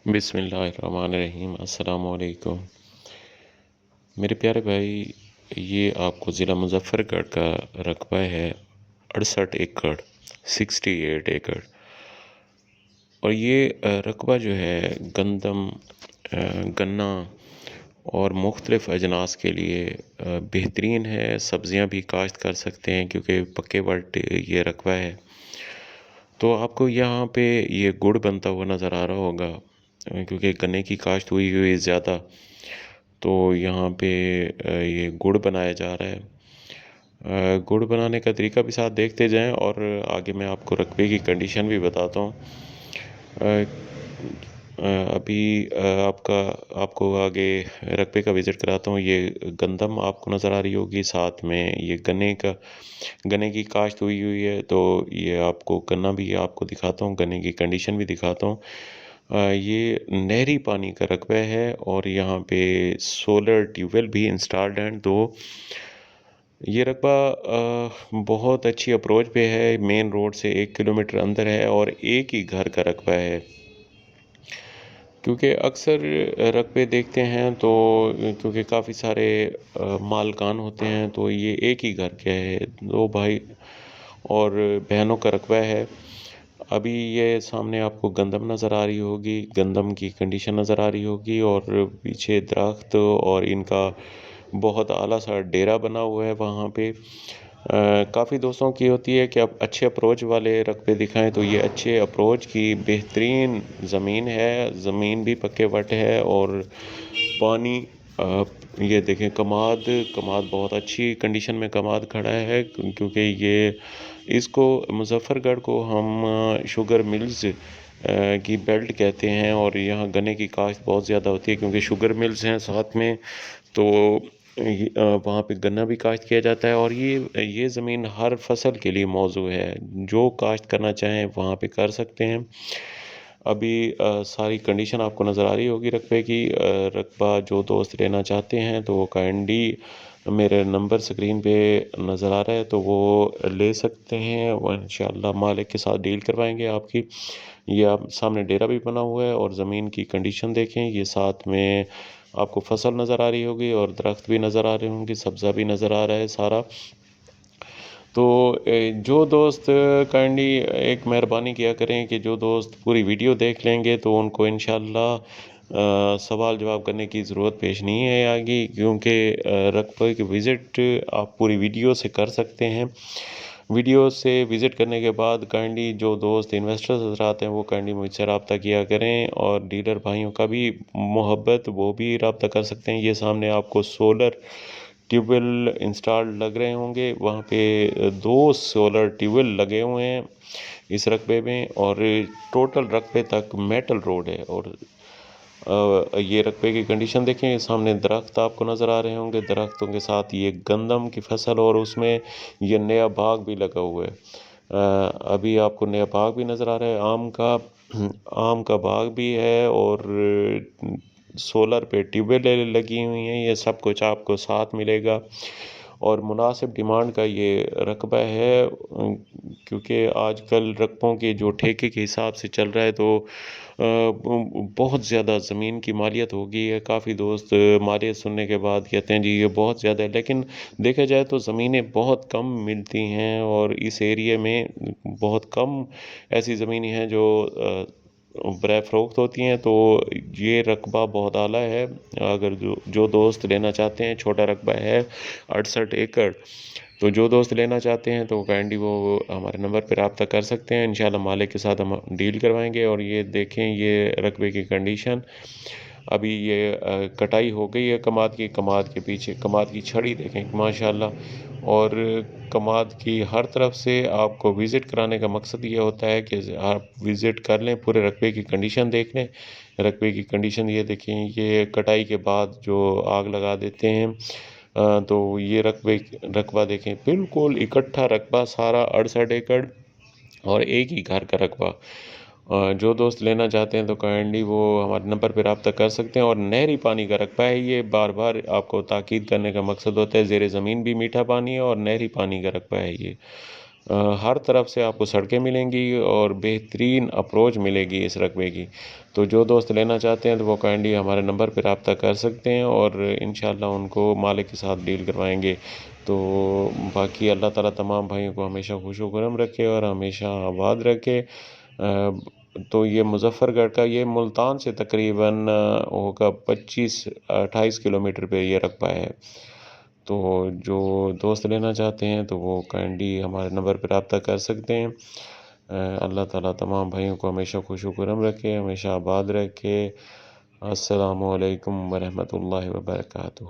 بسم اللہ الرحمن الرحیم۔ السلام علیکم میرے پیارے بھائی، یہ آپ کو ضلع مظفر گڑھ کا رقبہ ہے 68 ایکڑ 68 ایکڑ، اور یہ رقبہ جو ہے گندم، گنا اور مختلف اجناس کے لیے بہترین ہے۔ سبزیاں بھی کاشت کر سکتے ہیں کیونکہ پکے وٹ یہ رقبہ ہے۔ تو آپ کو یہاں پہ یہ گڑ بنتا ہوا نظر آ رہا ہوگا، کیونکہ گنے کی کاشت ہوئی زیادہ، تو یہاں پہ یہ گڑ بنایا جا رہا ہے۔ گڑ بنانے کا طریقہ بھی ساتھ دیکھتے جائیں، اور آگے میں آپ کو رقبے کی کنڈیشن بھی بتاتا ہوں۔ ابھی آپ کو آگے رقبے کا وزٹ کراتا ہوں۔ یہ گندم آپ کو نظر آ رہی ہوگی، ساتھ میں یہ گنے کی کاشت ہوئی ہے، تو یہ آپ کو گنا بھی آپ کو دکھاتا ہوں، گنے کی کنڈیشن بھی دکھاتا ہوں۔ یہ نہری پانی کا رقبہ ہے، اور یہاں پہ سولر ٹیوب ویل بھی انسٹالڈ ہیں دو۔ یہ رقبہ بہت اچھی اپروچ پہ ہے، مین روڈ سے 1 کلومیٹر اندر ہے، اور ایک ہی گھر کا رقبہ ہے۔ کیونکہ اکثر رقبے دیکھتے ہیں تو کیونکہ کافی سارے مالکان ہوتے ہیں، تو یہ ایک ہی گھر کا ہے، 2 بھائی اور بہنوں کا رقبہ ہے۔ ابھی یہ سامنے آپ کو گندم نظر آ رہی ہوگی، گندم کی کنڈیشن نظر آ رہی ہوگی، اور پیچھے درخت اور ان کا بہت اعلیٰ سا ڈیرا بنا ہوا ہے وہاں پہ۔ کافی دوستوں کی ہوتی ہے کہ اب اچھے اپروچ والے رقبے دکھائیں، تو یہ اچھے اپروچ کی بہترین زمین ہے۔ زمین بھی پکے وٹ ہے، اور پانی یہ دیکھیں، کماد بہت اچھی کنڈیشن میں کماد کھڑا ہے، کیونکہ یہ اس کو مظفر گڑھ کو ہم شوگر ملز کی بیلٹ کہتے ہیں، اور یہاں گنے کی کاشت بہت زیادہ ہوتی ہے کیونکہ شوگر ملز ہیں ساتھ میں، تو وہاں پہ گنا بھی کاشت کیا جاتا ہے۔ اور یہ زمین ہر فصل کے لیے موزوں ہے، جو کاشت کرنا چاہیں وہاں پہ کر سکتے ہیں۔ ابھی ساری کنڈیشن آپ کو نظر آ رہی ہوگی رقبے کی۔ رقبہ جو دوست لینا چاہتے ہیں تو وہ کائنڈلی میرے نمبر سکرین پہ نظر آ رہا ہے، تو وہ لے سکتے ہیں، وہ انشاءاللہ مالک کے ساتھ ڈیل کروائیں گے آپ کی۔ یہ آپ سامنے ڈیرا بھی بنا ہوا ہے، اور زمین کی کنڈیشن دیکھیں، یہ ساتھ میں آپ کو فصل نظر آ رہی ہوگی، اور درخت بھی نظر آ رہے ہوں گے، سبزہ بھی نظر آ رہا ہے سارا۔ تو جو دوست کائنڈلی ایک مہربانی کیا کریں کہ جو دوست پوری ویڈیو دیکھ لیں گے تو ان کو انشاءاللہ سوال جواب کرنے کی ضرورت پیش نہیں ہے آگے، کیونکہ رقبے کی وزٹ آپ پوری ویڈیو سے کر سکتے ہیں۔ ویڈیو سے وزٹ کرنے کے بعد کائنڈلی جو دوست انویسٹرز حضرات ہیں وہ کائنڈلی مجھ سے رابطہ کیا کریں، اور ڈیلر بھائیوں کا بھی محبت وہ بھی رابطہ کر سکتے ہیں۔ یہ سامنے آپ کو سولر ٹیوب ویل انسٹال لگ رہے ہوں گے، وہاں پہ 2 سولر ٹیوب ویل لگے ہوئے ہیں اس رقبے میں، اور ٹوٹل رقبے تک میٹل روڈ ہے۔ اور یہ رقبے کی کنڈیشن دیکھیں، سامنے درخت آپ کو نظر آ رہے ہوں گے، درختوں کے ساتھ یہ گندم کی فصل، اور اس میں یہ نیا باغ بھی لگا ہوا ہے۔ ابھی آپ کو نیا باغ بھی نظر آ رہا ہے، آم کا باغ بھی ہے، اور سولر پہ ٹیوب ویل لگی ہوئی ہیں۔ یہ سب کچھ آپ کو ساتھ ملے گا، اور مناسب ڈیمانڈ کا یہ رقبہ ہے، کیونکہ آج کل رقبوں کے جو ٹھیکے کے حساب سے چل رہا ہے، تو بہت زیادہ زمین کی مالیت ہو گئی ہے۔ کافی دوست مالیت سننے کے بعد کہتے ہیں جی یہ بہت زیادہ ہے، لیکن دیکھا جائے تو زمینیں بہت کم ملتی ہیں، اور اس ایریے میں بہت کم ایسی زمینیں ہیں جو برائے فروخت ہوتی ہیں۔ تو یہ رقبہ بہت اعلیٰ ہے۔ اگر جو دوست لینا چاہتے ہیں، چھوٹا رقبہ ہے 68 ایکڑ، تو جو دوست لینا چاہتے ہیں تو کائنڈلی وہ ہمارے نمبر پہ رابطہ کر سکتے ہیں، انشاءاللہ مالک کے ساتھ ہم ڈیل کروائیں گے۔ اور یہ دیکھیں، یہ رقبے کی کنڈیشن، ابھی یہ کٹائی ہو گئی ہے کماد کے پیچھے کماد کی چھڑی دیکھیں ماشاءاللہ۔ اور کماد کی ہر طرف سے آپ کو وزٹ کرانے کا مقصد یہ ہوتا ہے کہ آپ وزٹ کر لیں، پورے رقبے کی کنڈیشن دیکھ لیں۔ رقبے کی کنڈیشن یہ دیکھیں، یہ کٹائی کے بعد جو آگ لگا دیتے ہیں، تو یہ رقبہ دیکھیں، بالکل اکٹھا رقبہ سارا 68 ایکڑ، اور ایک ہی گھر کا رقبہ۔ جو دوست لینا چاہتے ہیں تو کائنڈلی وہ ہمارے نمبر پہ رابطہ کر سکتے ہیں۔ اور نہری پانی کا رقبہ ہے، یہ بار بار آپ کو تاکید کرنے کا مقصد ہوتا ہے، زیر زمین بھی میٹھا پانی ہے، اور نہری پانی کا رقبہ ہے یہ۔ ہر طرف سے آپ کو سڑکیں ملیں گی اور بہترین اپروچ ملے گی اس رقبے کی. تو جو دوست لینا چاہتے ہیں تو وہ کائنڈلی ہمارے نمبر پہ رابطہ کر سکتے ہیں اور انشاءاللہ ان کو مالک کے ساتھ ڈیل کروائیں گے. تو باقی اللہ تعالیٰ تمام بھائیوں کو ہمیشہ خوش و خرم رکھے اور ہمیشہ آباد رکھے. تو یہ مظفر گڑھ کا یہ ملتان سے تقریباً ہوگا 25-28 کلومیٹر پہ یہ رقبہ ہے. تو جو دوست لینا چاہتے ہیں تو وہ کائنڈلی ہمارے نمبر پہ رابطہ کر سکتے ہیں. اللہ تعالیٰ تمام بھائیوں کو ہمیشہ خوش و خرم رکھے، ہمیشہ آباد رکھے. السلام علیکم ورحمۃ اللہ وبرکاتہ.